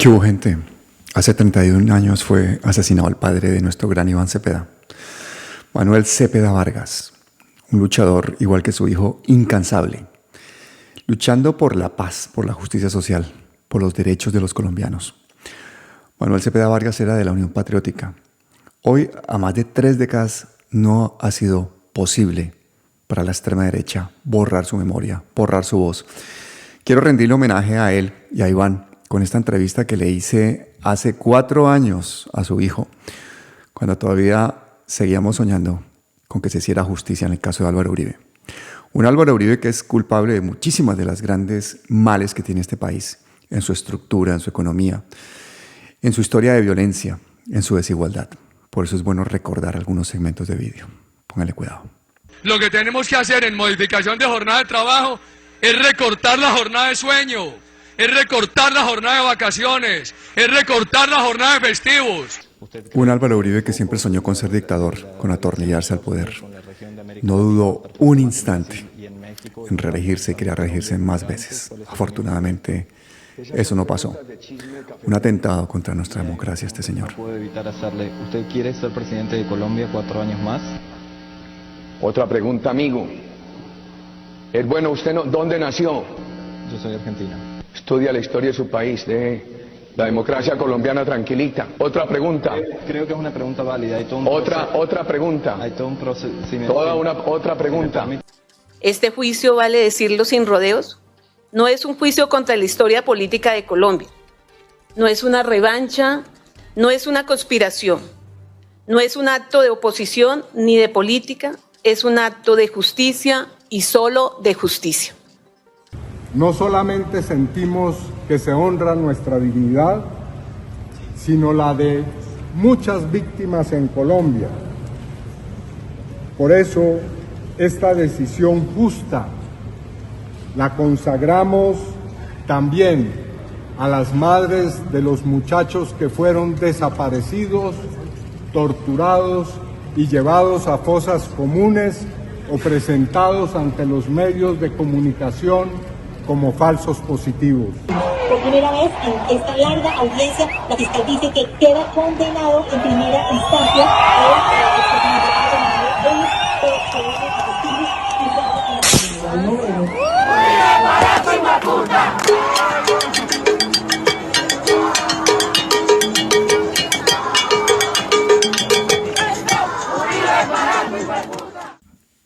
¿Qué hubo, gente? Hace 31 años fue asesinado el padre de nuestro gran Iván Cepeda, Manuel Cepeda Vargas, un luchador igual que su hijo, incansable, luchando por la paz, por la justicia social, por los derechos de los colombianos. Manuel Cepeda Vargas era de la Unión Patriótica. Hoy, a más de 3 décadas, no ha sido posible para la extrema derecha borrar su memoria, borrar su voz. Quiero rendirle homenaje a él y a Iván con esta entrevista que le hice hace 4 años a su hijo, cuando todavía seguíamos soñando con que se hiciera justicia en el caso de Álvaro Uribe. Un Álvaro Uribe que es culpable de muchísimas de las grandes males que tiene este país, en su estructura, en su economía, en su historia de violencia, en su desigualdad. Por eso es bueno recordar algunos segmentos de vídeo. Póngale cuidado. Lo que tenemos que hacer en modificación de jornada de trabajo es recortar la jornada de sueño, es recortar la jornada de vacaciones, es recortar la jornada de festivos. Un Álvaro Uribe que siempre soñó con ser dictador, con atornillarse al poder. No dudó un instante en reelegirse y quería reelegirse más veces. Afortunadamente, eso no pasó. Un atentado contra nuestra democracia este señor. No puedo evitar hacerle. ¿Usted quiere ser presidente de Colombia 4 años más? Otra pregunta, amigo. Es bueno, usted no, ¿dónde nació? Yo soy argentino. Estudia la historia de su país, de la democracia colombiana tranquilita. Otra pregunta. Creo que es una pregunta válida. Hay todo un otra pregunta. Hay todo un procedimiento. Otra pregunta. Este juicio, vale decirlo sin rodeos, no es un juicio contra la historia política de Colombia. No es una revancha, no es una conspiración, no es un acto de oposición ni de política, es un acto de justicia y solo de justicia. No solamente sentimos que se honra nuestra dignidad, sino la de muchas víctimas en Colombia. Por eso, esta decisión justa la consagramos también a las madres de los muchachos que fueron desaparecidos, torturados y llevados a fosas comunes o presentados ante los medios de comunicación como falsos positivos. Por primera vez en esta larga audiencia, la fiscal dice que queda condenado en primera instancia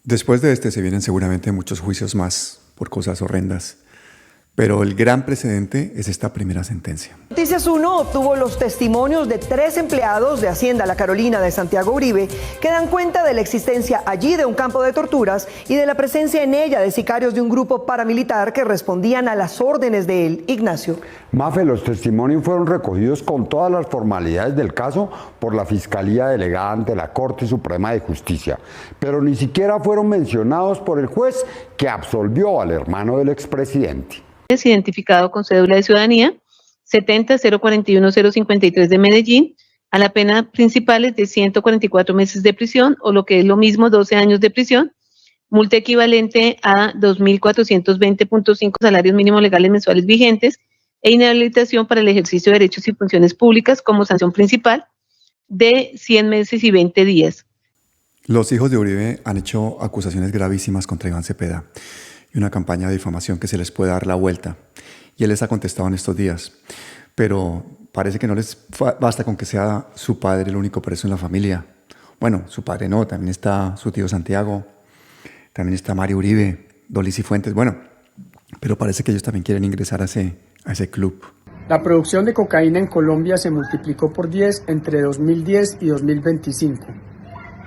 Después de este se vienen seguramente muchos juicios más por cosas horrendas. Pero el gran precedente es esta primera sentencia. Noticias 1 obtuvo los testimonios de 3 empleados de Hacienda La Carolina de Santiago Uribe que dan cuenta de la existencia allí de un campo de torturas y de la presencia en ella de sicarios de un grupo paramilitar que respondían a las órdenes de él, Ignacio. Mafe, los testimonios fueron recogidos con todas las formalidades del caso por la Fiscalía Delegada ante la Corte Suprema de Justicia, pero ni siquiera fueron mencionados por el juez que absolvió al hermano del expresidente. Es identificado con cédula de ciudadanía 70-041-053 de Medellín, a la pena principal es de 144 meses de prisión, o lo que es lo mismo, 12 años de prisión, multa equivalente a 2.420.5 salarios mínimos legales mensuales vigentes, e inhabilitación para el ejercicio de derechos y funciones públicas como sanción principal de 100 meses y 20 días. Los hijos de Uribe han hecho acusaciones gravísimas contra Iván Cepeda y una campaña de difamación que se les puede dar la vuelta. Y él les ha contestado en estos días. Pero parece que no les basta con que sea su padre el único preso en la familia. Bueno, su padre no, también está su tío Santiago, también está Mario Uribe, Dolis y Fuentes. Bueno, pero parece que ellos también quieren ingresar a ese club. La producción de cocaína en Colombia se multiplicó por 10 entre 2010 y 2025.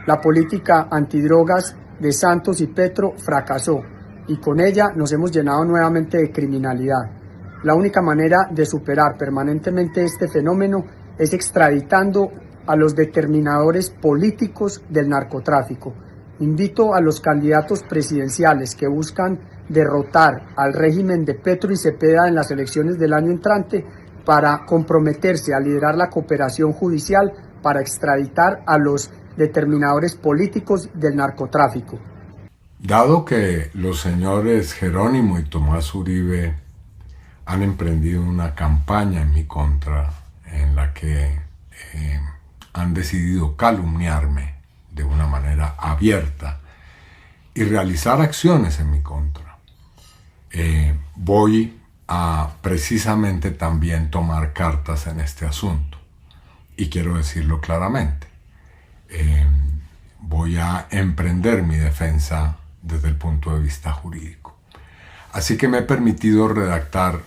La política antidrogas de Santos y Petro fracasó, y con ella nos hemos llenado nuevamente de criminalidad. La única manera de superar permanentemente este fenómeno es extraditando a los determinadores políticos del narcotráfico. Invito a los candidatos presidenciales que buscan derrotar al régimen de Petro y Cepeda en las elecciones del año entrante para comprometerse a liderar la cooperación judicial para extraditar a los determinadores políticos del narcotráfico. Dado que los señores Jerónimo y Tomás Uribe han emprendido una campaña en mi contra en la que han decidido calumniarme de una manera abierta y realizar acciones en mi contra. Voy a precisamente también tomar cartas en este asunto y quiero decirlo claramente. Voy a emprender mi defensa desde el punto de vista jurídico. Así que me he permitido redactar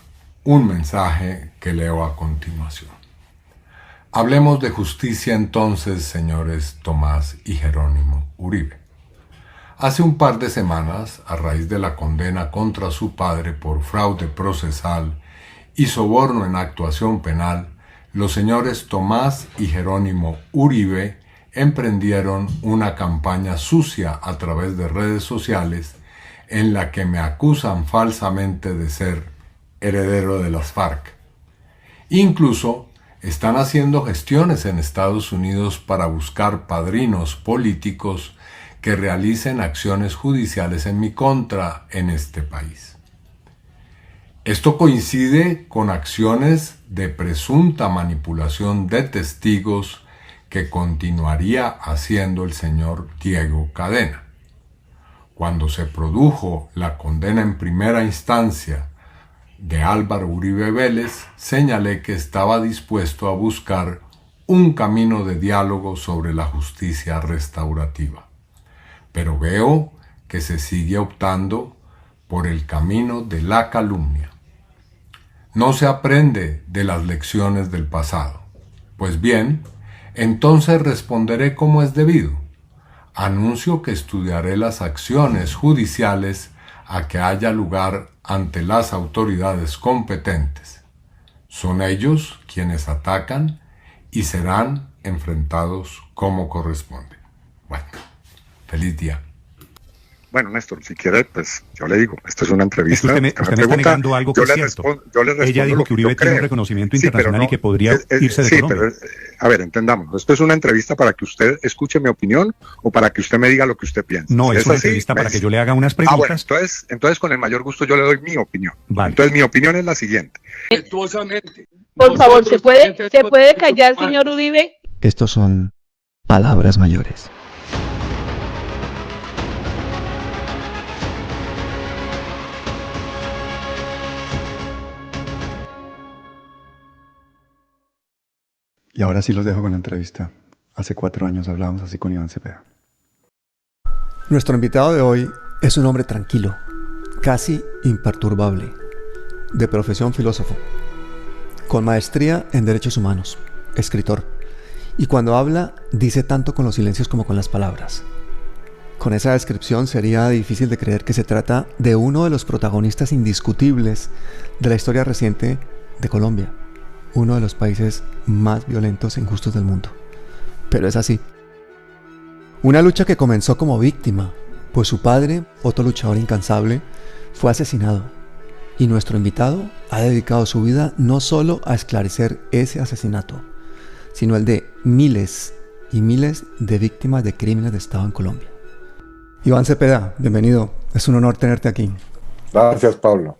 un mensaje que leo a continuación. Hablemos de justicia entonces, señores Tomás y Jerónimo Uribe. Hace un par de semanas, a raíz de la condena contra su padre por fraude procesal y soborno en actuación penal, los señores Tomás y Jerónimo Uribe emprendieron una campaña sucia a través de redes sociales en la que me acusan falsamente de ser heredero de las FARC. Incluso están haciendo gestiones en Estados Unidos para buscar padrinos políticos que realicen acciones judiciales en mi contra en este país. Esto coincide con acciones de presunta manipulación de testigos que continuaría haciendo el señor Diego Cadena. Cuando se produjo la condena en primera instancia de Álvaro Uribe Vélez, señalé que estaba dispuesto a buscar un camino de diálogo sobre la justicia restaurativa. Pero veo que se sigue optando por el camino de la calumnia. No se aprende de las lecciones del pasado. Pues bien, entonces responderé como es debido. Anuncio que estudiaré las acciones judiciales a que haya lugar ante las autoridades competentes. Son ellos quienes atacan y serán enfrentados como corresponde. Bueno, feliz día. Bueno, Néstor, si quiere, pues yo le digo, esto es una entrevista. Usted me está negando algo que es cierto. Ella dijo que Uribe tiene un reconocimiento internacional y que podría irse de Colombia. Pero, a ver, entendamos, esto es una entrevista para que usted escuche mi opinión o para que usted me diga lo que usted piensa. No, es una entrevista para que yo le haga unas preguntas. Bueno, entonces con el mayor gusto yo le doy mi opinión. Vale. Entonces mi opinión es la siguiente. Por favor, ¿se puede callar, señor Uribe? Estos son palabras mayores. Y ahora sí los dejo con la entrevista. Hace 4 años hablábamos así con Iván Cepeda. Nuestro invitado de hoy es un hombre tranquilo, casi imperturbable, de profesión filósofo, con maestría en Derechos Humanos, escritor, y cuando habla dice tanto con los silencios como con las palabras. Con esa descripción sería difícil de creer que se trata de uno de los protagonistas indiscutibles de la historia reciente de Colombia, uno de los países más violentos e injustos del mundo. Pero es así. Una lucha que comenzó como víctima, pues su padre, otro luchador incansable, fue asesinado. Y nuestro invitado ha dedicado su vida no solo a esclarecer ese asesinato, sino el de miles y miles de víctimas de crímenes de Estado en Colombia. Iván Cepeda, bienvenido. Es un honor tenerte aquí. Gracias, Pablo.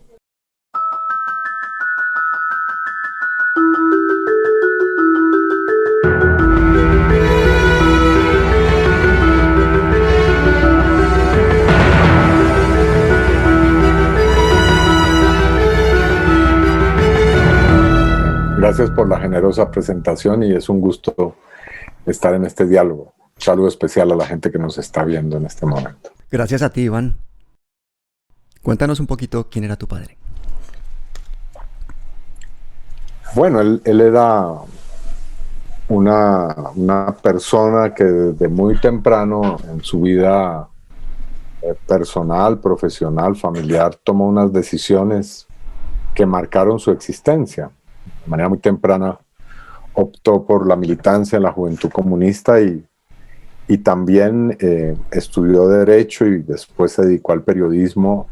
Gracias por la generosa presentación y es un gusto estar en este diálogo. Un saludo especial a la gente que nos está viendo en este momento. Gracias a ti, Iván. Cuéntanos un poquito quién era tu padre. Bueno, él era una persona que desde muy temprano en su vida personal, profesional, familiar, tomó unas decisiones que marcaron su existencia. De manera muy temprana optó por la militancia en la Juventud Comunista y también estudió Derecho y después se dedicó al periodismo,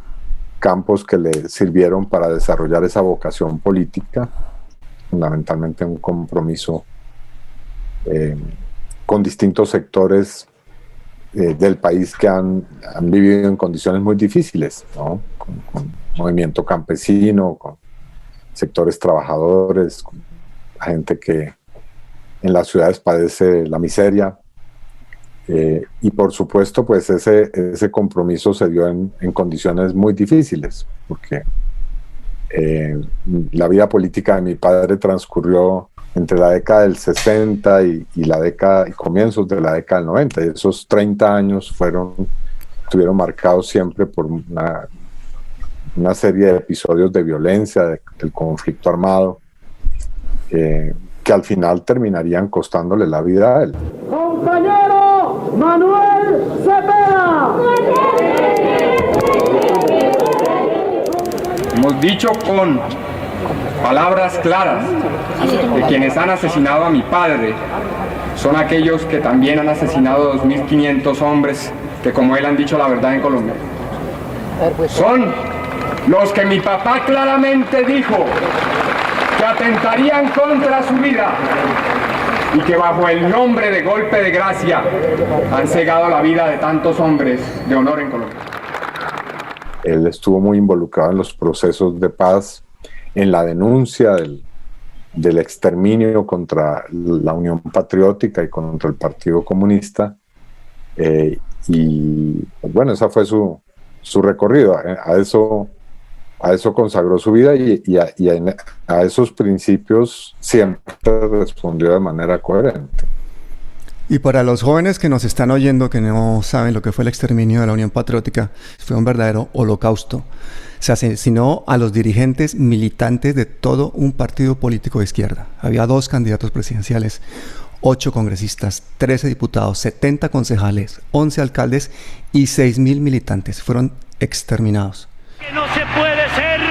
campos que le sirvieron para desarrollar esa vocación política, fundamentalmente un compromiso con distintos sectores del país que han vivido en condiciones muy difíciles, ¿no? Con movimiento campesino, con sectores trabajadores, gente que en las ciudades padece la miseria. Y por supuesto, pues ese compromiso se dio en condiciones muy difíciles, porque la vida política de mi padre transcurrió entre la década del 60 y comienzos de la década del 90, y esos 30 años estuvieron marcados siempre por una serie de episodios de violencia, del conflicto armado, que al final terminarían costándole la vida a él. ¡Compañero Manuel Cepeda! Hemos dicho con palabras claras que quienes han asesinado a mi padre son aquellos que también han asesinado a 2.500 hombres que, como él, han dicho la verdad en Colombia. Son los que mi papá claramente dijo que atentarían contra su vida y que bajo el nombre de golpe de gracia han cegado la vida de tantos hombres de honor en Colombia. Él estuvo muy involucrado en los procesos de paz, en la denuncia del exterminio contra la Unión Patriótica y contra el Partido Comunista, y bueno, ese fue su recorrido. A eso consagró su vida y a esos principios siempre respondió de manera coherente. Y para los jóvenes que nos están oyendo, que no saben lo que fue el exterminio de la Unión Patriótica, fue un verdadero holocausto. Se asesinó a los dirigentes militantes de todo un partido político de izquierda. Había 2 candidatos presidenciales, 8 congresistas, 13 diputados, 70 concejales, 11 alcaldes y 6.000 militantes. Fueron exterminados. Que no se puede ser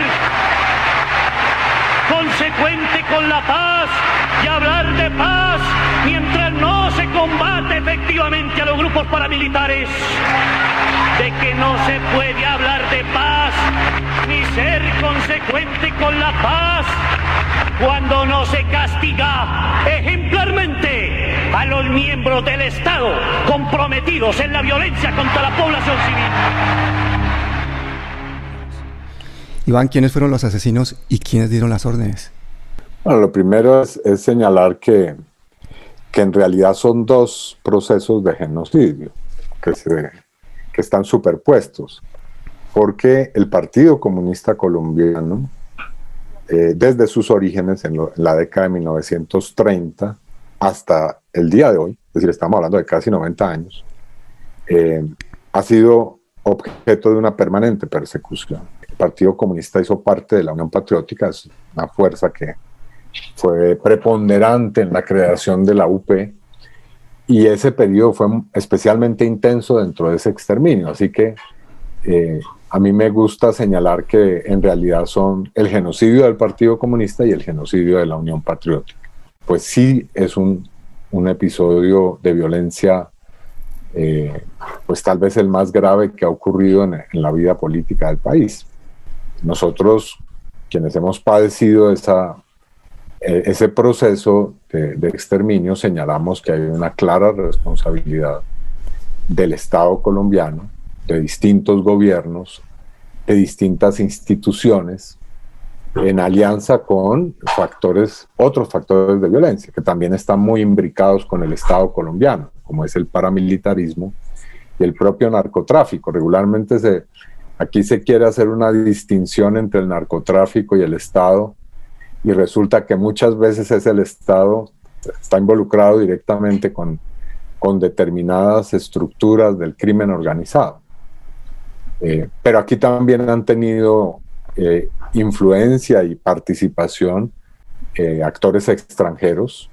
consecuente con la paz y hablar de paz mientras no se combate efectivamente a los grupos paramilitares, de que no se puede hablar de paz ni ser consecuente con la paz cuando no se castiga ejemplarmente a los miembros del Estado comprometidos en la violencia contra la población civil. Iván, ¿quiénes fueron los asesinos y quiénes dieron las órdenes? Bueno, lo primero es señalar que en realidad son 2 procesos de genocidio que están superpuestos, porque el Partido Comunista Colombiano, desde sus orígenes en la década de 1930 hasta el día de hoy, es decir, estamos hablando de casi 90 años, ha sido objeto de una permanente persecución. El Partido Comunista hizo parte de la Unión Patriótica, es una fuerza que fue preponderante en la creación de la UP, y ese periodo fue especialmente intenso dentro de ese exterminio, así que a mí me gusta señalar que en realidad son el genocidio del Partido Comunista y el genocidio de la Unión Patriótica. Pues sí es un episodio de violencia, pues tal vez el más grave que ha ocurrido en la vida política del país. Nosotros, quienes hemos padecido ese proceso de exterminio, señalamos que hay una clara responsabilidad del Estado colombiano, de distintos gobiernos, de distintas instituciones, en alianza con otros factores de violencia, que también están muy imbricados con el Estado colombiano, como es el paramilitarismo y el propio narcotráfico. Regularmente aquí se quiere hacer una distinción entre el narcotráfico y el Estado, y resulta que muchas veces es el Estado, está involucrado directamente con determinadas estructuras del crimen organizado. Pero aquí también han tenido influencia y participación actores extranjeros,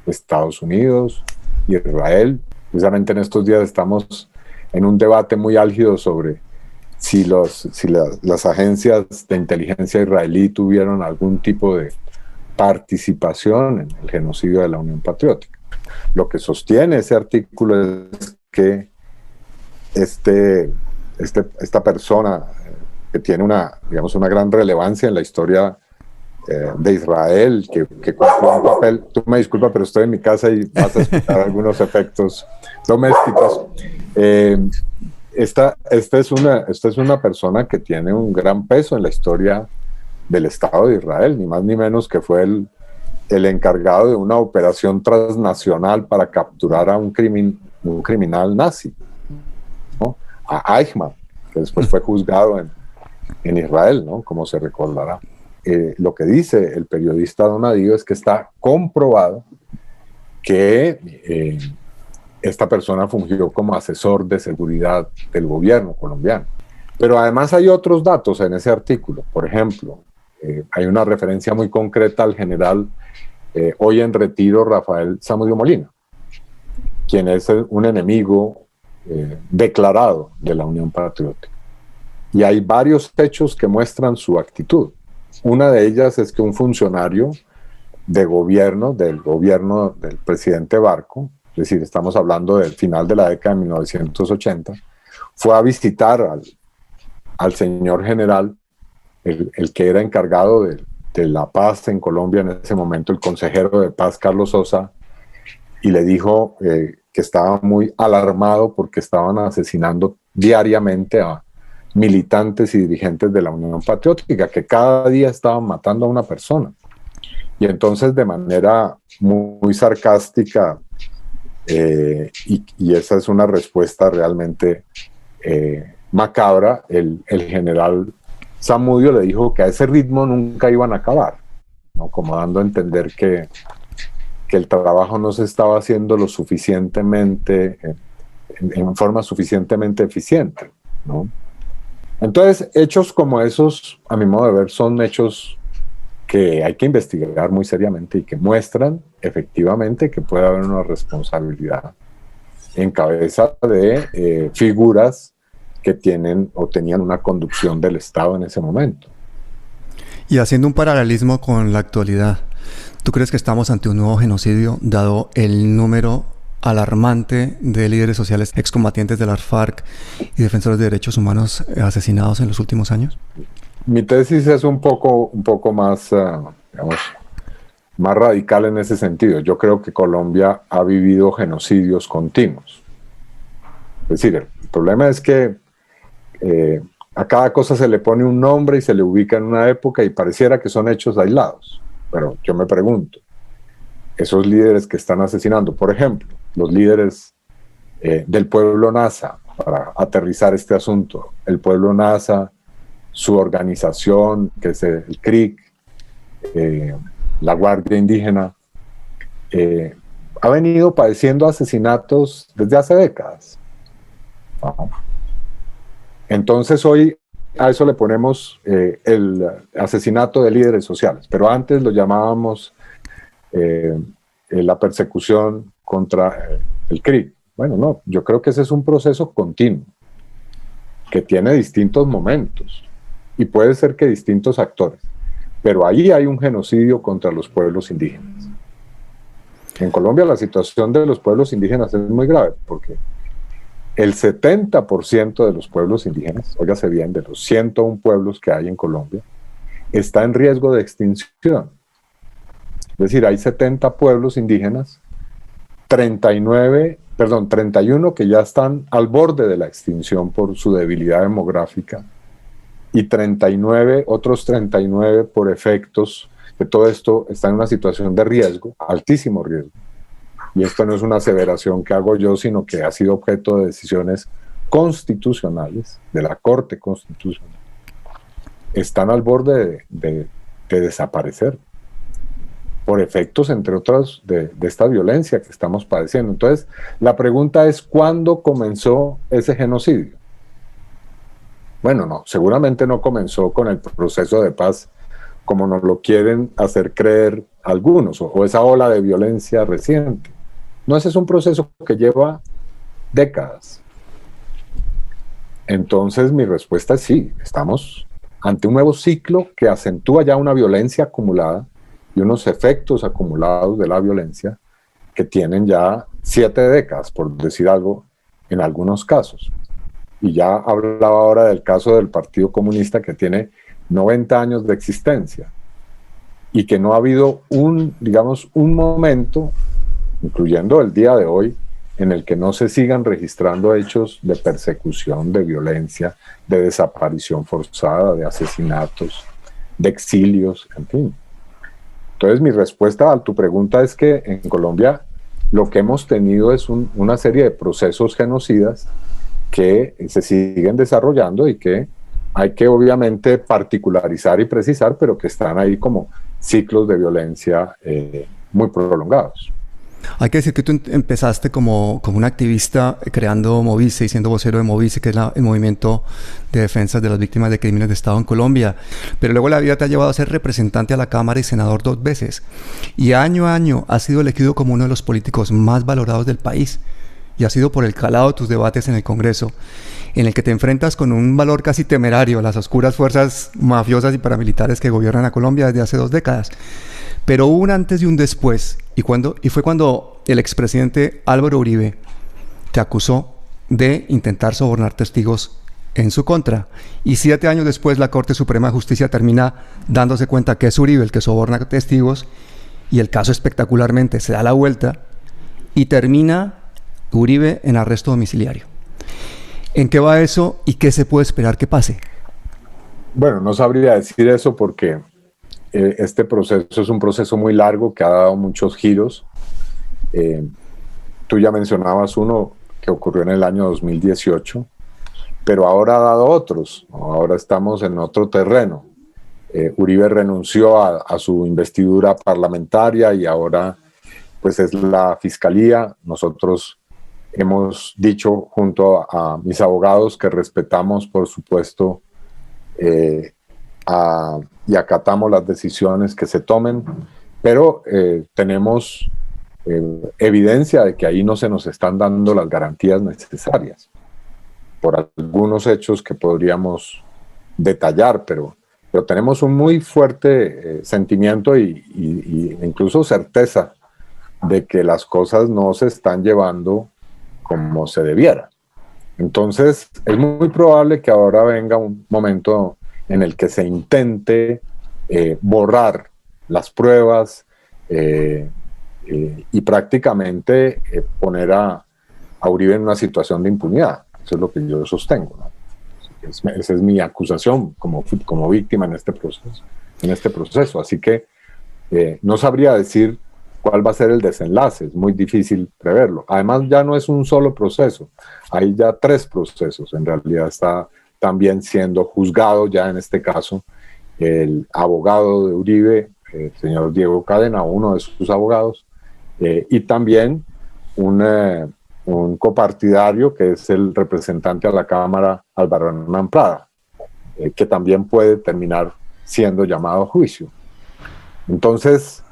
Estados Unidos, Israel. Precisamente en estos días estamos en un debate muy álgido sobre si las agencias de inteligencia israelí tuvieron algún tipo de participación en el genocidio de la Unión Patriótica. Lo que sostiene ese artículo es que esta persona que tiene una gran relevancia en la historia de Israel, que cumple un papel. Tú me disculpas, pero estoy en mi casa y vas a escuchar algunos efectos domésticos. Esta es una persona que tiene un gran peso en la historia del Estado de Israel, ni más ni menos que fue el encargado de una operación transnacional para capturar a un criminal nazi, ¿no? A Eichmann, que después fue juzgado en Israel, ¿no? Como se recordará. Lo que dice el periodista Donadío es que está comprobado que esta persona fungió como asesor de seguridad del gobierno colombiano. Pero además hay otros datos en ese artículo. Por ejemplo, hay una referencia muy concreta al general hoy en retiro Rafael Zamudio Molina, quien es un enemigo declarado de la Unión Patriótica. Y hay varios hechos que muestran su actitud. Una de ellas es que un funcionario del gobierno del presidente Barco, es decir, estamos hablando del final de la década de 1980, fue a visitar al señor general, el que era encargado de la paz en Colombia en ese momento, el consejero de paz Carlos Sosa, y le dijo que estaba muy alarmado porque estaban asesinando diariamente a militantes y dirigentes de la Unión Patriótica, que cada día estaban matando a una persona. Y entonces, de manera muy sarcástica, y esa es una respuesta realmente macabra, el general Zamudio le dijo que a ese ritmo nunca iban a acabar, ¿no? Como dando a entender que el trabajo no se estaba haciendo lo suficientemente, en forma suficientemente eficiente, ¿no? Entonces, hechos como esos, a mi modo de ver, son hechos que hay que investigar muy seriamente y que muestran efectivamente que puede haber una responsabilidad en cabeza de figuras que tienen o tenían una conducción del Estado en ese momento. Y haciendo un paralelismo con la actualidad, ¿tú crees que estamos ante un nuevo genocidio dado el número alarmante de líderes sociales excombatientes de las FARC y defensores de derechos humanos asesinados en los últimos años? Mi tesis es un poco más, digamos, más radical en ese sentido. Yo creo que Colombia ha vivido genocidios continuos. Es decir, el problema es que a cada cosa se le pone un nombre y se le ubica en una época y pareciera que son hechos aislados. Pero yo me pregunto, esos líderes que están asesinando, por ejemplo, los líderes del pueblo Nasa, para aterrizar este asunto, el pueblo Nasa, su organización, que es el CRIC, la Guardia Indígena, ha venido padeciendo asesinatos desde hace décadas. Entonces hoy a eso le ponemos el asesinato de líderes sociales, pero antes lo llamábamos la persecución contra el CRIC. Bueno, no, yo creo que ese es un proceso continuo, que tiene distintos momentos, y puede ser que distintos actores, pero ahí hay un genocidio contra los pueblos indígenas. En Colombia la situación de los pueblos indígenas es muy grave, porque el 70% de los pueblos indígenas, óigase bien, de los 101 pueblos que hay en Colombia, está en riesgo de extinción. Es decir, hay 70 pueblos indígenas, 31 que ya están al borde de la extinción por su debilidad demográfica, y otros 39 por efectos de todo esto está en una situación de riesgo, altísimo riesgo. Y esto no es una aseveración que hago yo, sino que ha sido objeto de decisiones constitucionales, de la Corte Constitucional. Están al borde de desaparecer por efectos, entre otros, de esta violencia que estamos padeciendo. Entonces, la pregunta es, ¿cuándo comenzó ese genocidio? Bueno, no, seguramente no comenzó con el proceso de paz como nos lo quieren hacer creer algunos, o esa ola de violencia reciente. No, ese es un proceso que lleva décadas. Entonces mi respuesta es sí, estamos ante un nuevo ciclo que acentúa ya una violencia acumulada y unos efectos acumulados de la violencia que tienen ya 7 décadas, por decir algo, en algunos casos. Y ya hablaba ahora del caso del Partido Comunista, que tiene 90 años de existencia y que no ha habido un momento, incluyendo el día de hoy, en el que no se sigan registrando hechos de persecución, de violencia, de desaparición forzada, de asesinatos, de exilios, en fin. Entonces mi respuesta a tu pregunta es que en Colombia lo que hemos tenido es una serie de procesos genocidas que se siguen desarrollando y que hay que obviamente particularizar y precisar, pero que están ahí como ciclos de violencia muy prolongados. Hay que decir que tú empezaste como un activista creando Movice y siendo vocero de Movice, que es el movimiento de defensa de las víctimas de crímenes de Estado en Colombia, pero luego la vida te ha llevado a ser representante a la Cámara y senador 2 veces, y año a año has sido elegido como uno de los políticos más valorados del país, y ha sido por el calado de tus debates en el Congreso, en el que te enfrentas con un valor casi temerario a las oscuras fuerzas mafiosas y paramilitares que gobiernan a Colombia desde hace 2 décadas. Pero hubo un antes y un después, y fue cuando el expresidente Álvaro Uribe te acusó de intentar sobornar testigos en su contra. Y 7 años después la Corte Suprema de Justicia termina dándose cuenta que es Uribe el que soborna testigos, y el caso espectacularmente se da la vuelta y termina Uribe en arresto domiciliario. ¿En qué va eso y qué se puede esperar que pase? Bueno, no sabría decir eso porque este proceso es un proceso muy largo que ha dado muchos giros. Tú ya mencionabas uno que ocurrió en el año 2018, pero ahora ha dado otros. Ahora estamos en otro terreno. Uribe renunció a su investidura parlamentaria y ahora pues es la Fiscalía. Nosotros hemos dicho junto a mis abogados que respetamos, por supuesto, y acatamos las decisiones que se tomen, pero tenemos evidencia de que ahí no se nos están dando las garantías necesarias por algunos hechos que podríamos detallar, pero tenemos un muy fuerte sentimiento y incluso certeza de que las cosas no se están llevando como se debiera. Entonces es muy probable que ahora venga un momento en el que se intente borrar las pruebas y prácticamente poner a Uribe en una situación de impunidad. Eso es lo que yo sostengo, ¿no? Esa es mi acusación como víctima en este proceso. Así que no sabría decir cuál va a ser el desenlace, es muy difícil preverlo. Además ya no es un solo proceso, hay ya 3 procesos. En realidad está también siendo juzgado ya en este caso el abogado de Uribe, el señor Diego Cadena, uno de sus abogados, y también un copartidario que es el representante a la Cámara, Álvaro Hernán Prada, que también puede terminar siendo llamado a juicio. Entonces,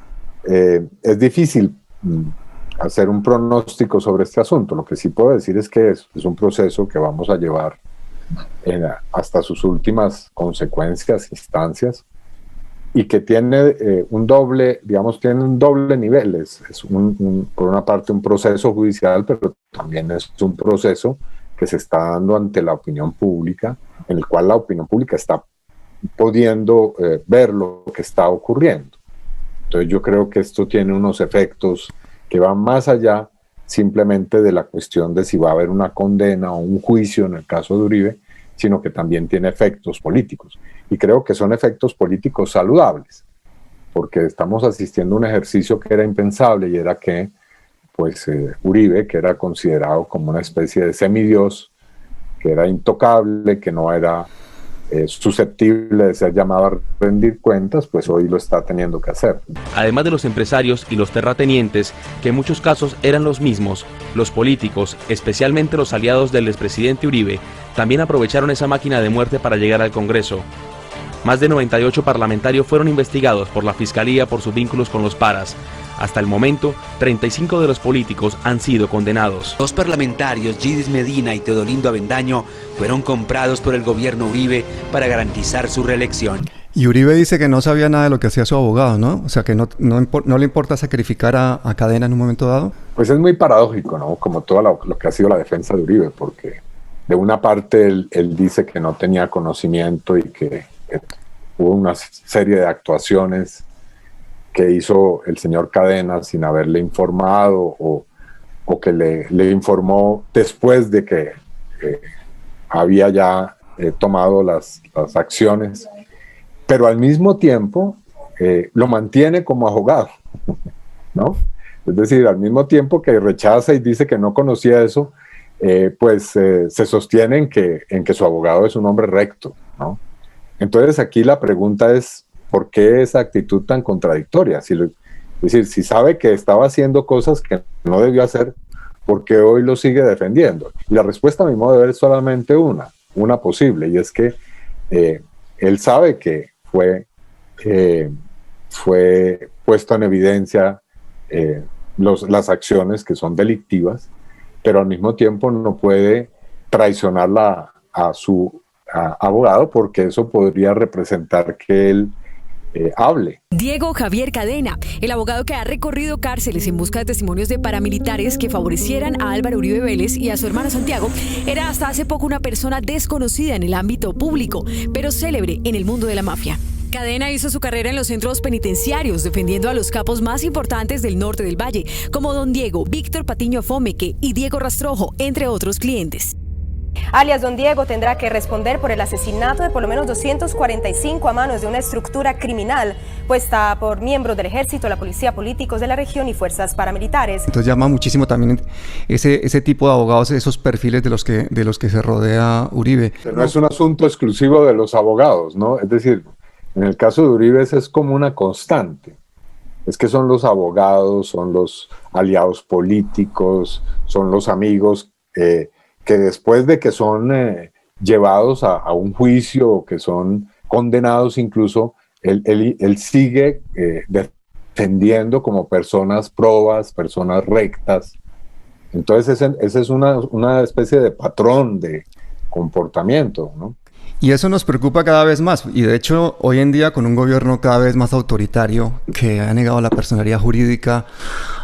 es difícil hacer un pronóstico sobre este asunto. Lo que sí puedo decir es que es un proceso que vamos a llevar hasta sus últimas consecuencias, instancias, y que tiene un doble nivel. Es por una parte un proceso judicial, pero también es un proceso que se está dando ante la opinión pública, en el cual la opinión pública está pudiendo ver lo que está ocurriendo. Entonces yo creo que esto tiene unos efectos que van más allá simplemente de la cuestión de si va a haber una condena o un juicio en el caso de Uribe, sino que también tiene efectos políticos. Y creo que son efectos políticos saludables, porque estamos asistiendo a un ejercicio que era impensable, y era que Uribe, que era considerado como una especie de semidios, que era intocable, que no era susceptible de ser llamado a rendir cuentas, pues hoy lo está teniendo que hacer. Además de los empresarios y los terratenientes, que en muchos casos eran los mismos, los políticos, especialmente los aliados del expresidente Uribe, también aprovecharon esa máquina de muerte para llegar al Congreso. Más de 98 parlamentarios fueron investigados por la Fiscalía por sus vínculos con los paras. Hasta el momento, 35 de los políticos han sido condenados. 2 parlamentarios, Gidis Medina y Teodolindo Avendaño, fueron comprados por el gobierno Uribe para garantizar su reelección. Y Uribe dice que no sabía nada de lo que hacía su abogado, ¿no? O sea, que no le importa sacrificar a Cadena en un momento dado. Pues es muy paradójico, ¿no? Como todo lo que ha sido la defensa de Uribe, porque de una parte él dice que no tenía conocimiento y que hubo una serie de actuaciones que hizo el señor Cadena sin haberle informado o que le informó después de que había ya tomado las acciones. pero al mismo tiempo lo mantiene como abogado, ¿no? Es decir, al mismo tiempo que rechaza y dice que no conocía eso, se sostiene en que su abogado es un hombre recto, ¿no? Entonces aquí la pregunta es, ¿por qué esa actitud tan contradictoria? Es decir, si sabe que estaba haciendo cosas que no debió hacer, ¿por qué hoy lo sigue defendiendo? Y la respuesta, a mi modo de ver, es solamente una posible, y es que él sabe que fue puesto en evidencia las acciones que son delictivas, pero al mismo tiempo no puede traicionar a su abogado, porque eso podría representar que él hable. Diego Javier Cadena, el abogado que ha recorrido cárceles en busca de testimonios de paramilitares que favorecieran a Álvaro Uribe Vélez y a su hermano Santiago, era hasta hace poco una persona desconocida en el ámbito público, pero célebre en el mundo de la mafia. Cadena hizo su carrera en los centros penitenciarios, defendiendo a los capos más importantes del norte del Valle, como Don Diego, Víctor Patiño Fomeque y Diego Rastrojo, entre otros clientes. Alias Don Diego tendrá que responder por el asesinato de por lo menos 245 a manos de una estructura criminal puesta por miembros del ejército, la policía, políticos de la región y fuerzas paramilitares. Entonces llama muchísimo también ese tipo de abogados, esos perfiles de los que se rodea Uribe. No es un asunto exclusivo de los abogados, ¿no? Es decir, en el caso de Uribe es como una constante. Es que son los abogados, son los aliados políticos, son los amigos que después de que son llevados a un juicio, que son condenados incluso, él sigue defendiendo como personas probas, personas rectas. Entonces ese es una especie de patrón de comportamiento, ¿no? Y eso nos preocupa cada vez más, y de hecho hoy en día con un gobierno cada vez más autoritario que ha negado la personalidad jurídica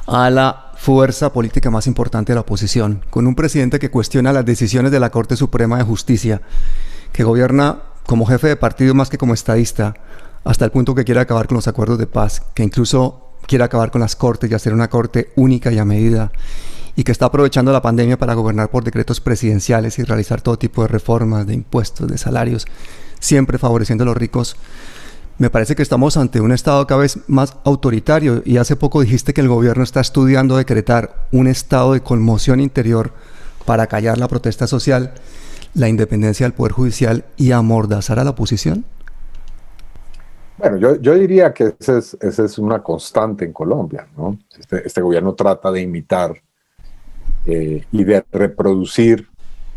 a la fuerza política más importante de la oposición, con un presidente que cuestiona las decisiones de la Corte Suprema de Justicia, que gobierna como jefe de partido más que como estadista, hasta el punto que quiere acabar con los acuerdos de paz, que incluso quiere acabar con las cortes y hacer una corte única y a medida, y que está aprovechando la pandemia para gobernar por decretos presidenciales y realizar todo tipo de reformas, de impuestos, de salarios, siempre favoreciendo a los ricos. Me parece que estamos ante un estado cada vez más autoritario, y hace poco dijiste que el gobierno está estudiando decretar un estado de conmoción interior para callar la protesta social, la independencia del Poder Judicial y amordazar a la oposición. Bueno, yo diría que esa es una constante en Colombia, ¿no? Este gobierno trata de imitar y de reproducir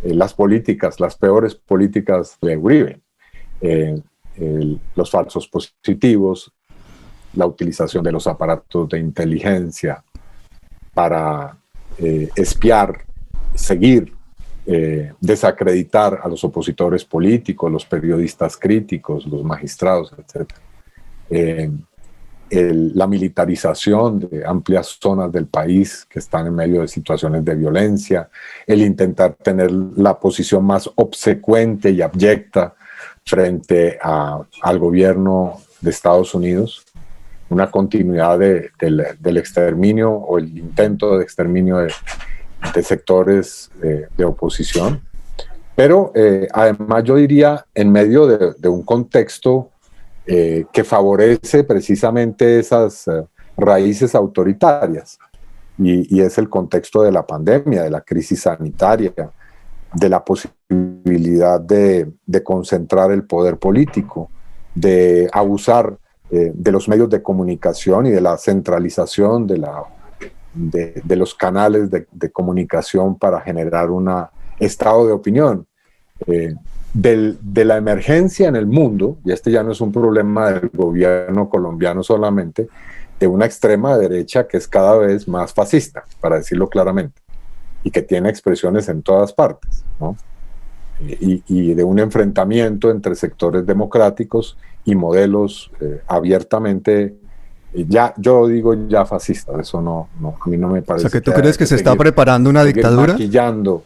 las políticas, las peores políticas de Uribe. Los falsos positivos, la utilización de los aparatos de inteligencia para espiar, seguir, desacreditar a los opositores políticos, los periodistas críticos, los magistrados, etc. La militarización de amplias zonas del país que están en medio de situaciones de violencia, el intentar tener la posición más obsecuente y abyecta frente al gobierno de Estados Unidos, una continuidad del exterminio o el intento de exterminio de sectores de oposición, pero además yo diría en medio de un contexto que favorece precisamente esas raíces autoritarias, y es el contexto de la pandemia, de la crisis sanitaria, de la posibilidad de concentrar el poder político, de abusar de los medios de comunicación y de la centralización de los canales de comunicación para generar un estado de opinión. De la emergencia en el mundo, y este ya no es un problema del gobierno colombiano solamente, de una extrema derecha que es cada vez más fascista, para decirlo claramente, y que tiene expresiones en todas partes, ¿no? Y de un enfrentamiento entre sectores democráticos y modelos abiertamente, yo digo ya fascistas. Eso no, a mí no me parece. O sea, que tú crees que se está preparando una dictadura. Maquillando.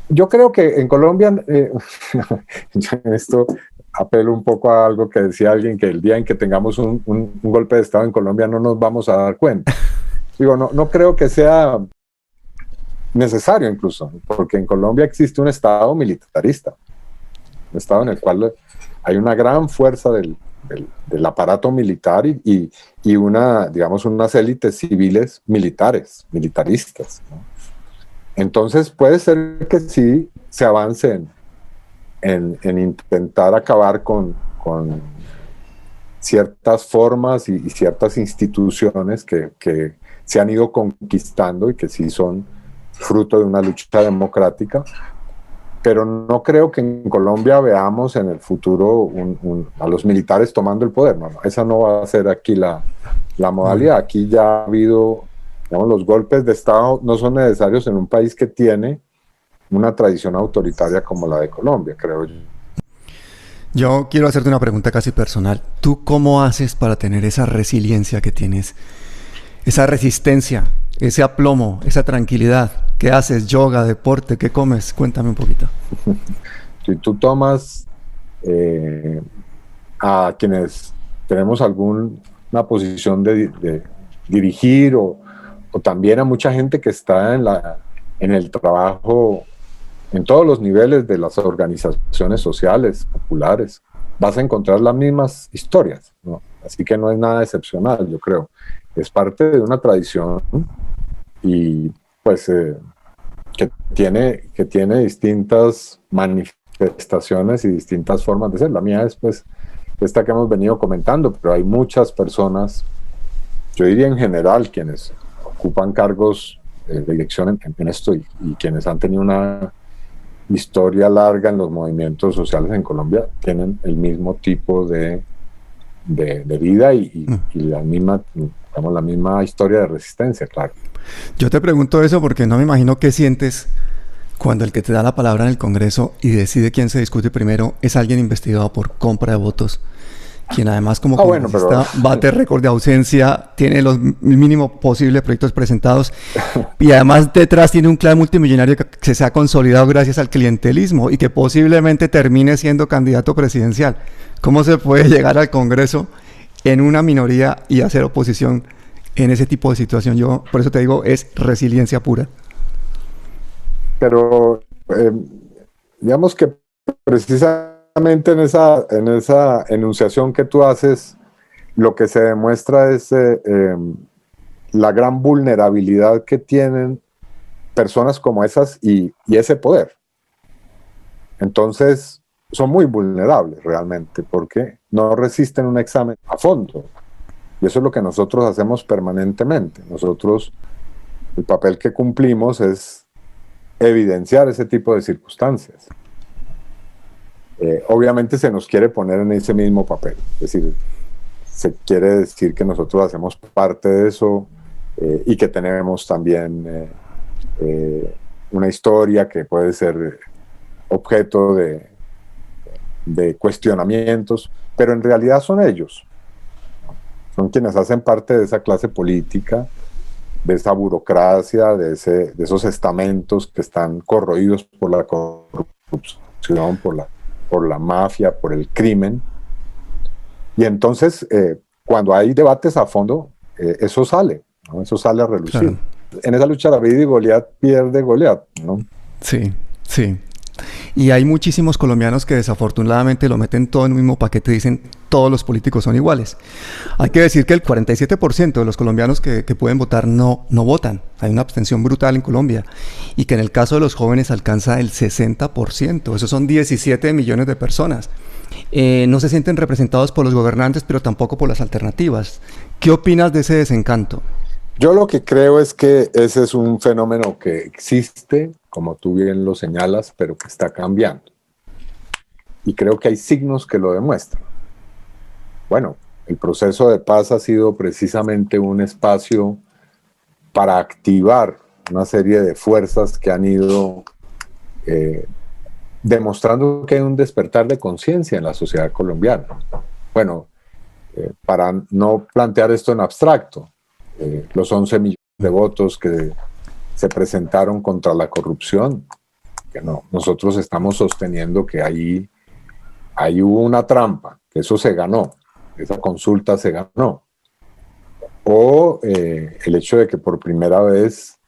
Yo creo que en Colombia, en esto apelo un poco a algo que decía alguien, que el día en que tengamos un golpe de Estado en Colombia no nos vamos a dar cuenta. Digo, no creo que sea necesario incluso, porque en Colombia existe un Estado militarista, un Estado en el cual hay una gran fuerza del del aparato militar y unas élites civiles militaristas, ¿no? Entonces puede ser que sí se avance en intentar acabar con ciertas formas y ciertas instituciones que se han ido conquistando y que sí son fruto de una lucha democrática, pero no creo que en Colombia veamos en el futuro a los militares tomando el poder. No, esa no va a ser aquí la modalidad. Aquí ya ha habido, digamos, los golpes de Estado no son necesarios en un país que tiene una tradición autoritaria como la de Colombia, creo yo. Yo quiero hacerte una pregunta casi personal. ¿Tú cómo haces para tener esa resiliencia que tienes? Esa resistencia, ese aplomo, esa tranquilidad. ¿Qué haces? ¿Yoga, deporte? ¿Qué comes? Cuéntame un poquito. Si tú tomas a quienes tenemos alguna posición de dirigir o también a mucha gente que está en el trabajo en todos los niveles de las organizaciones sociales, populares, vas a encontrar las mismas historias, ¿no? Así que no es nada excepcional, yo creo. Es parte de una tradición y pues que tiene distintas manifestaciones y distintas formas de ser. La mía es pues esta que hemos venido comentando, pero hay muchas personas, yo diría en general, quienes ocupan cargos de dirección en esto y quienes han tenido una historia larga en los movimientos sociales en Colombia, tienen el mismo tipo de vida y la misma historia de resistencia, claro. Yo te pregunto eso porque no me imagino qué sientes cuando el que te da la palabra en el Congreso y decide quién se discute primero es alguien investigado por compra de votos, quien además como congresista bate récord de ausencia, tiene los mínimo posible proyectos presentados y además detrás tiene un clan multimillonario que se ha consolidado gracias al clientelismo y que posiblemente termine siendo candidato presidencial. ¿Cómo se puede llegar al Congreso en una minoría y hacer oposición en ese tipo de situación? Yo por eso te digo, es resiliencia pura. Pero digamos que precisamente en esa enunciación que tú haces, lo que se demuestra es la gran vulnerabilidad que tienen personas como esas y ese poder. Entonces, son muy vulnerables realmente porque no resisten un examen a fondo. Y eso es lo que nosotros hacemos permanentemente. Nosotros, el papel que cumplimos es evidenciar ese tipo de circunstancias. Obviamente se nos quiere poner en ese mismo papel, es decir, se quiere decir que nosotros hacemos parte de eso y que tenemos también una historia que puede ser objeto de cuestionamientos, pero en realidad son ellos, son quienes hacen parte de esa clase política, de esa burocracia, de esos estamentos que están corroídos por la corrupción, por la mafia, por el crimen. Y entonces, cuando hay debates a fondo, eso sale, ¿no? Eso sale a relucir. Claro. En esa lucha David y Goliat pierde Goliat, ¿no? Sí, sí. Y hay muchísimos colombianos que desafortunadamente lo meten todo en un mismo paquete y dicen todos los políticos son iguales. Hay que decir que el 47% de los colombianos que pueden votar no votan. Hay una abstención brutal en Colombia y que en el caso de los jóvenes alcanza el 60%. Esos son 17 millones de personas. No se sienten representados por los gobernantes, pero tampoco por las alternativas. ¿Qué opinas de ese desencanto? Yo lo que creo es que ese es un fenómeno que existe, como tú bien lo señalas, pero que está cambiando. Y creo que hay signos que lo demuestran. Bueno, el proceso de paz ha sido precisamente un espacio para activar una serie de fuerzas que han ido demostrando que hay un despertar de conciencia en la sociedad colombiana. Bueno, para no plantear esto en abstracto, los 11 millones de votos que se presentaron contra la corrupción, que no, nosotros estamos sosteniendo que ahí hubo una trampa, que eso se ganó, esa consulta se ganó. O el hecho de que por primera vez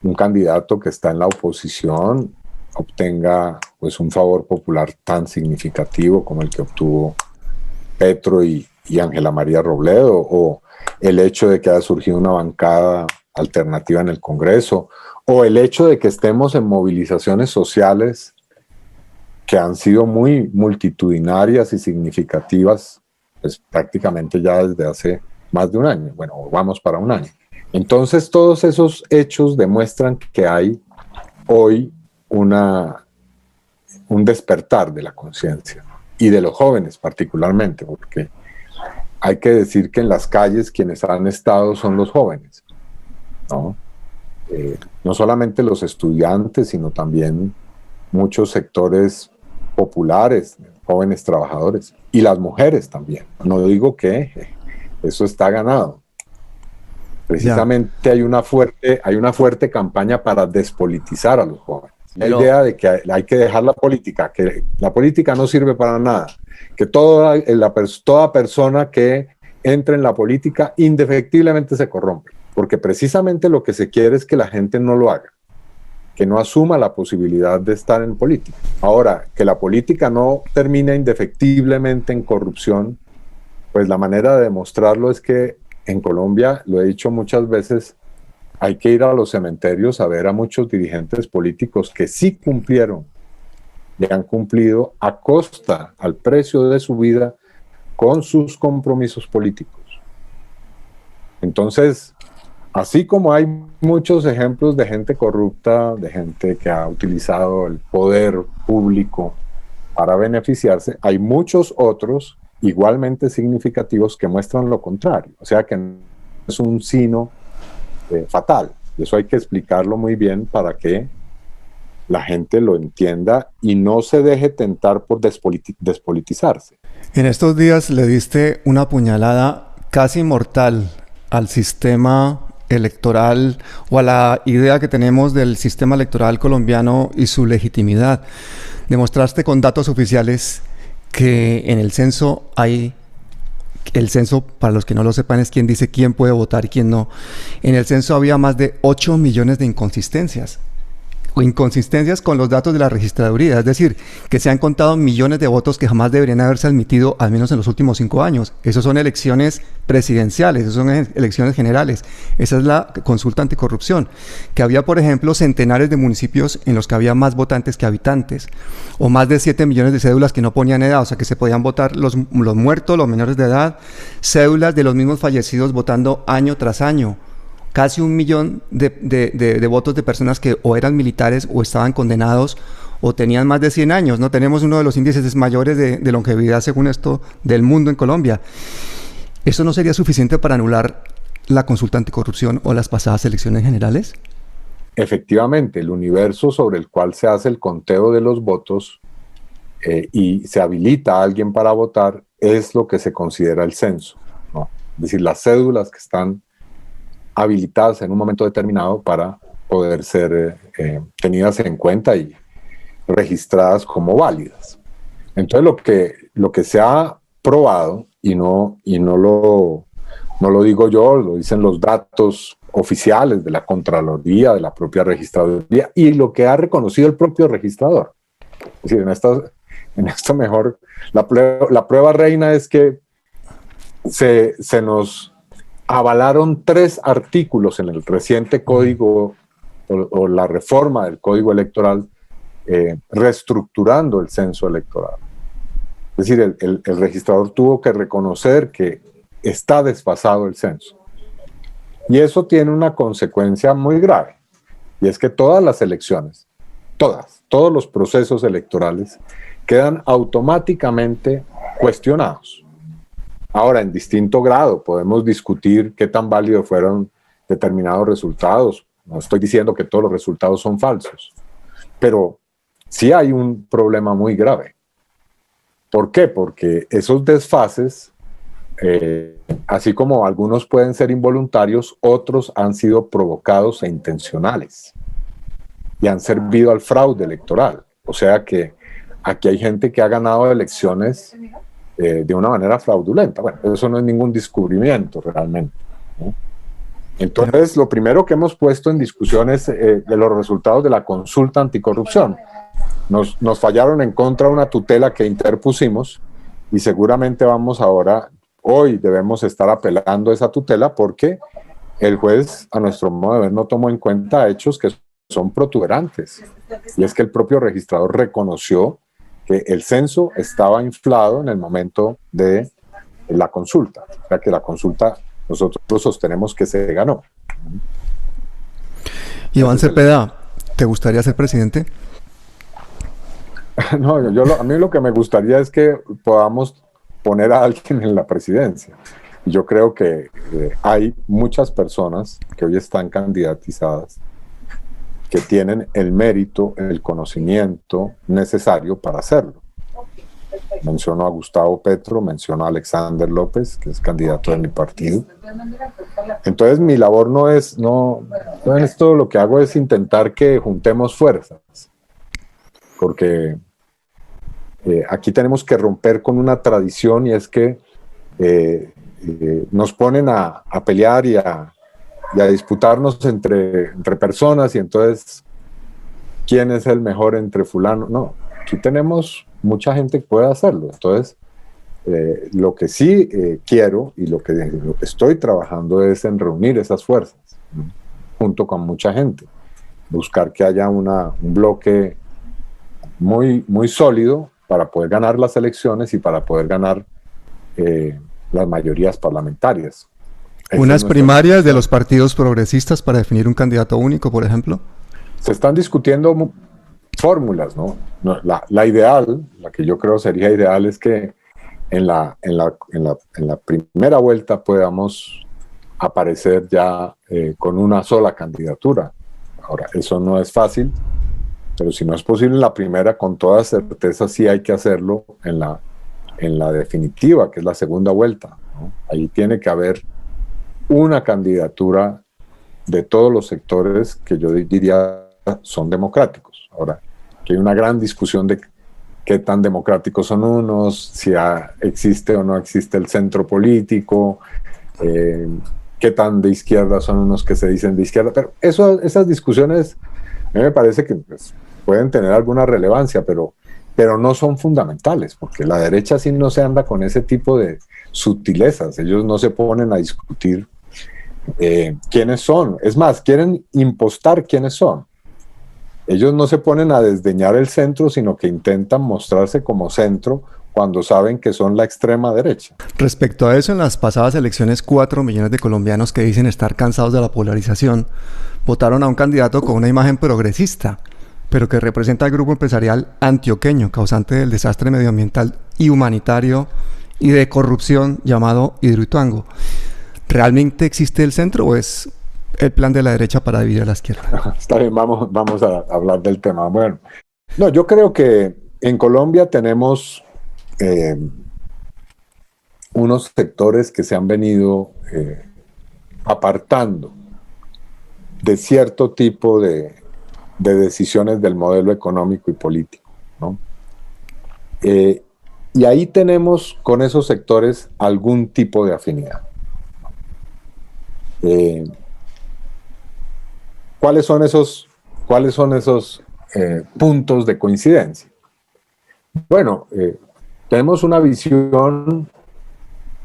un candidato que está en la oposición obtenga pues un favor popular tan significativo como el que obtuvo Petro y Ángela María Robledo, o el hecho de que haya surgido una bancada alternativa en el Congreso, o el hecho de que estemos en movilizaciones sociales que han sido muy multitudinarias y significativas, pues prácticamente ya desde hace más de un año, bueno, vamos para un año. Entonces todos esos hechos demuestran que hay hoy un despertar de la conciencia, y de los jóvenes particularmente, porque hay que decir que en las calles quienes han estado son los jóvenes, ¿no? No solamente los estudiantes, sino también muchos sectores populares, jóvenes trabajadores, y las mujeres también. No digo que eso está ganado. Precisamente hay una fuerte campaña para despolitizar a los jóvenes. La idea de que hay que dejar la política, que la política no sirve para nada, que toda persona que entre en la política indefectiblemente se corrompe, porque precisamente lo que se quiere es que la gente no lo haga, que no asuma la posibilidad de estar en política. Ahora, que la política no termine indefectiblemente en corrupción, pues la manera de demostrarlo es que en Colombia, lo he dicho muchas veces, hay que ir a los cementerios a ver a muchos dirigentes políticos que sí cumplieron y han cumplido a costa, al precio de su vida, con sus compromisos políticos. Entonces, así como hay muchos ejemplos de gente corrupta, de gente que ha utilizado el poder público para beneficiarse, hay muchos otros igualmente significativos que muestran lo contrario. O sea que es un signo fatal. Y eso hay que explicarlo muy bien para que la gente lo entienda y no se deje tentar por despolitizarse. En estos días le diste una puñalada casi mortal al sistema electoral o a la idea que tenemos del sistema electoral colombiano y su legitimidad. Demostraste con datos oficiales que en el censo el censo, para los que no lo sepan, es quien dice quién puede votar y quién no. En el censo había más de 8 millones de inconsistencias. O inconsistencias con los datos de la registraduría, es decir, que se han contado millones de votos que jamás deberían haberse admitido, al menos en los últimos 5 años. Esas son elecciones presidenciales, esas son elecciones generales. Esa es la consulta anticorrupción, que había, por ejemplo, centenares de municipios en los que había más votantes que habitantes, o más de 7 millones de cédulas que no ponían edad, o sea que se podían votar los muertos, los menores de edad, cédulas de los mismos fallecidos votando año tras año. Casi 1 millón de votos de personas que o eran militares o estaban condenados o tenían más de 100 años, ¿no? Tenemos uno de los índices mayores de longevidad, según esto, del mundo en Colombia. ¿Eso no sería suficiente para anular la consulta anticorrupción o las pasadas elecciones generales? Efectivamente, el universo sobre el cual se hace el conteo de los votos y se habilita a alguien para votar es lo que se considera el censo, ¿no? Es decir, las cédulas que están habilitadas en un momento determinado para poder ser tenidas en cuenta y registradas como válidas. Entonces lo que se ha probado, y no lo digo yo, lo dicen los datos oficiales de la Contraloría, de la propia registraduría, y lo que ha reconocido el propio registrador. Es decir, en esto mejor, la prueba reina es que se nos avalaron 3 artículos en el reciente código o la reforma del código electoral reestructurando el censo electoral. Es decir, el registrador tuvo que reconocer que está desfasado el censo. Y eso tiene una consecuencia muy grave, y es que todas las elecciones, todos los procesos electorales quedan automáticamente cuestionados. Ahora, en distinto grado, podemos discutir qué tan válidos fueron determinados resultados. No estoy diciendo que todos los resultados son falsos, pero sí hay un problema muy grave. ¿Por qué? Porque esos desfases, así como algunos pueden ser involuntarios, otros han sido provocados e intencionales y han servido al fraude electoral. O sea que aquí hay gente que ha ganado elecciones de una manera fraudulenta. Bueno, eso no es ningún descubrimiento realmente, ¿no? Entonces, lo primero que hemos puesto en discusión es de los resultados de la consulta anticorrupción. Nos fallaron en contra una tutela que interpusimos y seguramente hoy debemos estar apelando a esa tutela porque el juez, a nuestro modo de ver, no tomó en cuenta hechos que son protuberantes. Y es que el propio registrador reconoció que el censo estaba inflado en el momento de la consulta. O sea que la consulta nosotros sostenemos que se ganó. Iván Cepeda, ¿te gustaría ser presidente? No, a mí lo que me gustaría es que podamos poner a alguien en la presidencia. Yo creo que hay muchas personas que hoy están candidatizadas que tienen el mérito, el conocimiento necesario para hacerlo. Menciono a Gustavo Petro, menciono a Alexander López, que es candidato de mi partido. Entonces mi labor no es esto, lo que hago es intentar que juntemos fuerzas, porque aquí tenemos que romper con una tradición, y es que nos ponen a pelear y a disputarnos entre personas, y entonces ¿quién es el mejor entre fulano? No, aquí tenemos mucha gente que puede hacerlo. Entonces lo que sí quiero y lo que estoy trabajando es en reunir esas fuerzas, ¿no? Junto con mucha gente, buscar que haya un bloque muy, muy sólido para poder ganar las elecciones y para poder ganar las mayorías parlamentarias. ¿Unas primarias de los partidos progresistas para definir un candidato único, por ejemplo? Se están discutiendo fórmulas, ¿no? La ideal, la que yo creo sería ideal, es que en la primera vuelta podamos aparecer ya con una sola candidatura. Ahora, eso no es fácil, pero si no es posible en la primera, con toda certeza sí hay que hacerlo en la definitiva, que es la segunda vuelta, ¿no? Ahí tiene que haber una candidatura de todos los sectores que yo diría son democráticos. Ahora, que hay una gran discusión de qué tan democráticos son unos, si existe o no existe el centro político, qué tan de izquierda son unos que se dicen de izquierda, pero esas discusiones a mí me parece que pues, pueden tener alguna relevancia, pero no son fundamentales, porque la derecha sí no se anda con ese tipo de sutilezas. Ellos no se ponen a discutir quiénes son. Es más, quieren impostar quiénes son. Ellos no se ponen a desdeñar el centro, sino que intentan mostrarse como centro cuando saben que son la extrema derecha. Respecto a eso, en las pasadas elecciones, 4 millones de colombianos que dicen estar cansados de la polarización votaron a un candidato con una imagen progresista, pero que representa al grupo empresarial antioqueño, causante del desastre medioambiental y humanitario y de corrupción llamado Hidroituango. ¿Realmente existe el centro o es el plan de la derecha para dividir a la izquierda? Está bien, vamos a hablar del tema. Bueno, no, yo creo que en Colombia tenemos unos sectores que se han venido apartando de cierto tipo de decisiones del modelo económico y político, ¿no? Y ahí tenemos con esos sectores algún tipo de afinidad. ¿Cuáles son esos puntos de coincidencia? Bueno, tenemos una visión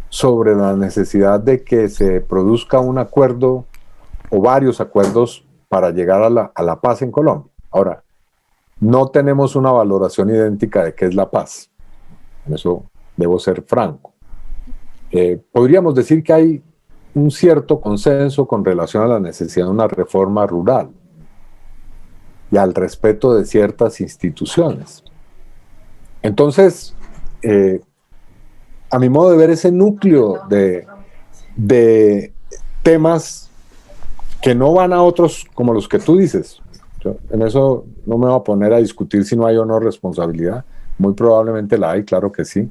sobre la necesidad de que se produzca un acuerdo o varios acuerdos para llegar a la paz en Colombia. Ahora, no tenemos una valoración idéntica de qué es la paz. En eso debo ser franco. Podríamos decir que hay un cierto consenso con relación a la necesidad de una reforma rural y al respeto de ciertas instituciones. Entonces, a mi modo de ver, ese núcleo de temas que no van a otros como los que tú dices, yo en eso no me voy a poner a discutir si no hay o no responsabilidad. Muy probablemente la hay, claro que sí.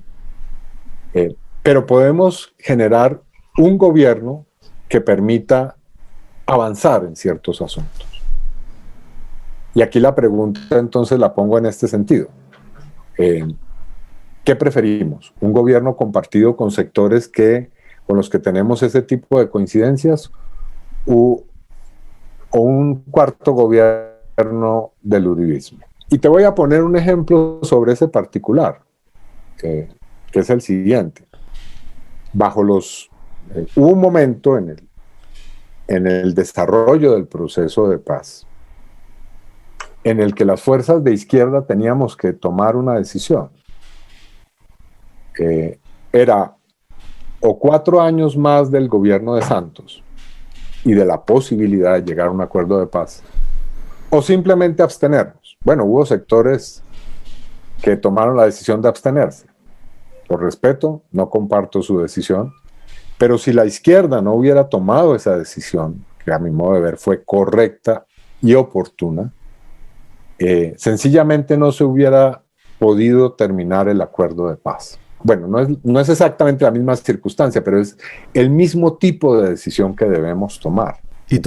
Pero podemos generar un gobierno que permita avanzar en ciertos asuntos. Y aquí la pregunta entonces la pongo en este sentido. ¿Qué preferimos? ¿Un gobierno compartido con sectores con los que tenemos ese tipo de coincidencias o un cuarto gobierno del uribismo? Y te voy a poner un ejemplo sobre ese particular. que es el siguiente. Hubo un momento en el desarrollo del proceso de paz en el que las fuerzas de izquierda teníamos que tomar una decisión. Era o 4 años más del gobierno de Santos y de la posibilidad de llegar a un acuerdo de paz, o simplemente abstenernos. Bueno, hubo sectores que tomaron la decisión de abstenerse. Por respeto, no comparto su decisión, pero si la izquierda no hubiera tomado esa decisión, que a mi modo de ver fue correcta y oportuna, sencillamente no se hubiera podido terminar el acuerdo de paz. Bueno, no es exactamente la misma circunstancia, pero es el mismo tipo de decisión que debemos tomar. Y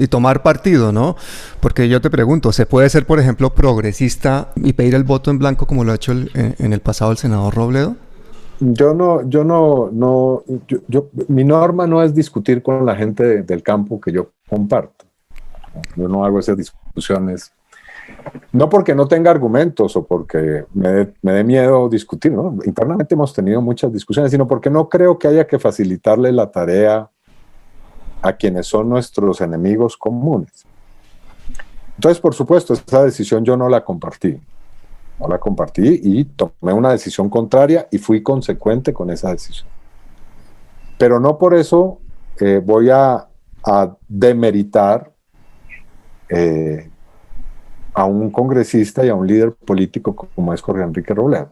tomar partido, ¿no? Porque yo te pregunto, ¿se puede ser, por ejemplo, progresista y pedir el voto en blanco como lo ha hecho en el pasado el senador Robledo? Mi norma no es discutir con la gente del campo que yo comparto. Yo no hago esas discusiones. No porque no tenga argumentos o porque me dé miedo discutir, ¿no? Internamente hemos tenido muchas discusiones, sino porque no creo que haya que facilitarle la tarea a quienes son nuestros enemigos comunes. Entonces, por supuesto, esa decisión yo no la compartí. No la compartí y tomé una decisión contraria y fui consecuente con esa decisión. Pero no por eso voy a demeritar a un congresista y a un líder político como es Jorge Enrique Robledo.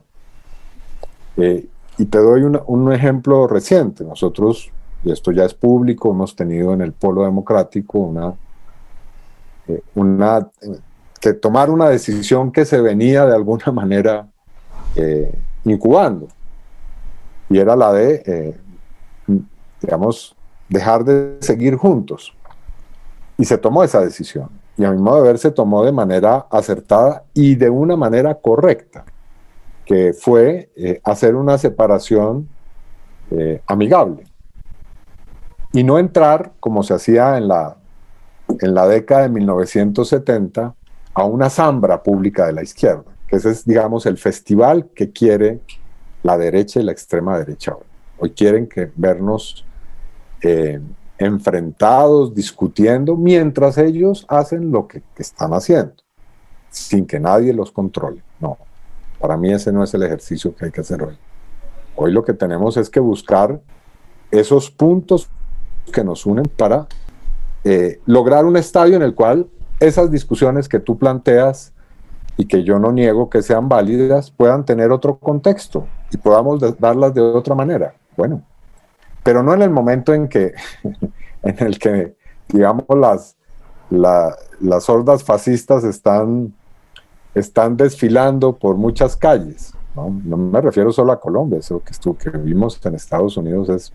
Y te doy un ejemplo reciente. Nosotros, y esto ya es público, hemos tenido en el Polo Democrático que tomar una decisión que se venía de alguna manera incubando, y era la de, digamos, dejar de seguir juntos. Y se tomó esa decisión. Y a mi modo de ver se tomó de manera acertada y de una manera correcta, que fue hacer una separación amigable. Y no entrar, como se hacía en la década de 1970, a una zambra pública de la izquierda, que ese es, digamos, el festival que quiere la derecha y la extrema derecha hoy. Hoy quieren vernos enfrentados, discutiendo, mientras ellos hacen lo que están haciendo, sin que nadie los controle. No, para mí ese no es el ejercicio que hay que hacer hoy. Hoy lo que tenemos es que buscar esos puntos que nos unen para lograr un estadio en el cual esas discusiones que tú planteas y que yo no niego que sean válidas puedan tener otro contexto y podamos darlas de otra manera. Bueno, pero no en el momento en el que, digamos, las hordas fascistas están desfilando por muchas calles, ¿no? No me refiero solo a Colombia, eso que vimos en Estados Unidos es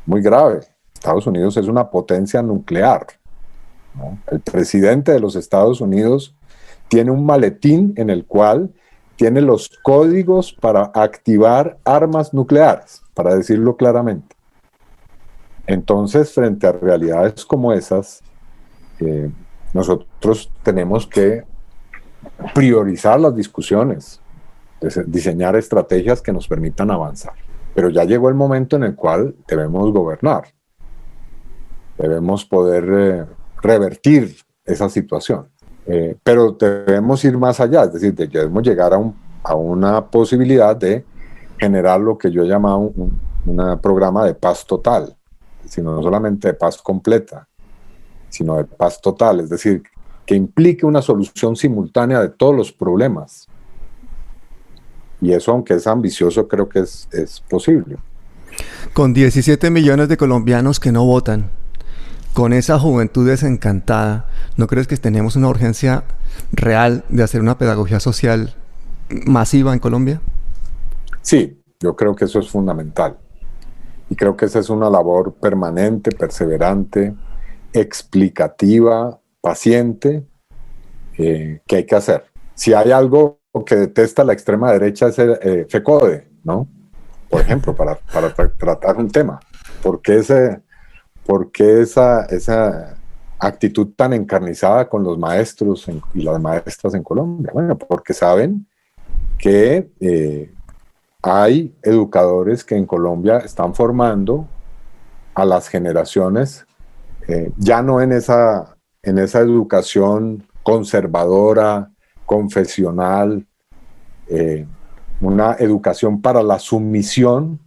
muy grave. Estados Unidos es una potencia nuclear, ¿no? El presidente de los Estados Unidos tiene un maletín en el cual tiene los códigos para activar armas nucleares, para decirlo claramente. Entonces, frente a realidades como esas, nosotros tenemos que priorizar las discusiones, diseñar estrategias que nos permitan avanzar. Pero ya llegó el momento en el cual debemos gobernar. Debemos poder revertir esa situación. Pero debemos ir más allá, es decir, debemos llegar a una posibilidad de generar lo que yo he llamado un programa de paz total, sino no solamente de paz completa, sino de paz total, es decir, que implique una solución simultánea de todos los problemas. Y eso, aunque es ambicioso, creo que es posible. Con 17 millones de colombianos que no votan, con esa juventud desencantada, ¿no crees que tenemos una urgencia real de hacer una pedagogía social masiva en Colombia? Sí, yo creo que eso es fundamental. Y creo que esa es una labor permanente, perseverante, explicativa, paciente, que hay que hacer. Si hay algo que detesta la extrema derecha es el FECODE, ¿no? Por ejemplo, para tratar un tema. ¿Por qué esa actitud tan encarnizada con los maestros y las maestras en Colombia? Bueno, porque saben que hay educadores que en Colombia están formando a las generaciones, ya no en esa educación conservadora, confesional, una educación para la sumisión,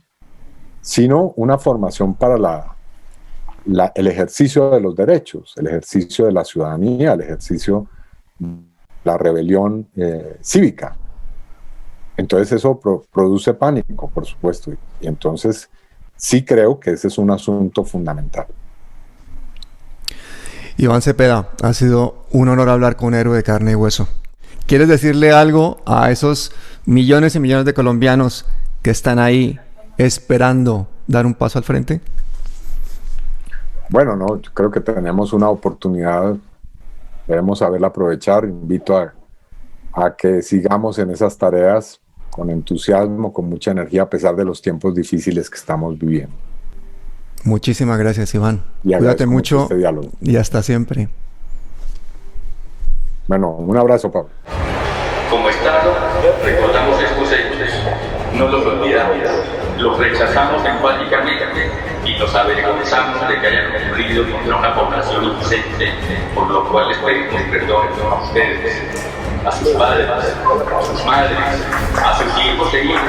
sino una formación para el ejercicio de los derechos, el ejercicio de la ciudadanía, el ejercicio de la rebelión cívica. Entonces eso produce pánico, por supuesto, y entonces sí creo que ese es un asunto fundamental. Iván Cepeda, ha sido un honor hablar con un héroe de carne y hueso. ¿Quieres decirle algo a esos millones y millones de colombianos que están ahí esperando dar un paso al frente? Bueno, no, yo creo que tenemos una oportunidad, debemos saberla aprovechar. Invito a que sigamos en esas tareas con entusiasmo, con mucha energía, a pesar de los tiempos difíciles que estamos viviendo. Muchísimas gracias, Iván. Cuídate mucho y hasta siempre. Bueno, un abrazo, Pablo. Como Estado, recordamos estos hechos, no los olvidamos, los rechazamos enfáticamente y nos avergonzamos de que hayan ocurrido contra una población inocente, por lo cual les pedimos perdón a ustedes, a sus padres, a sus madres, a sus hijos e hijas.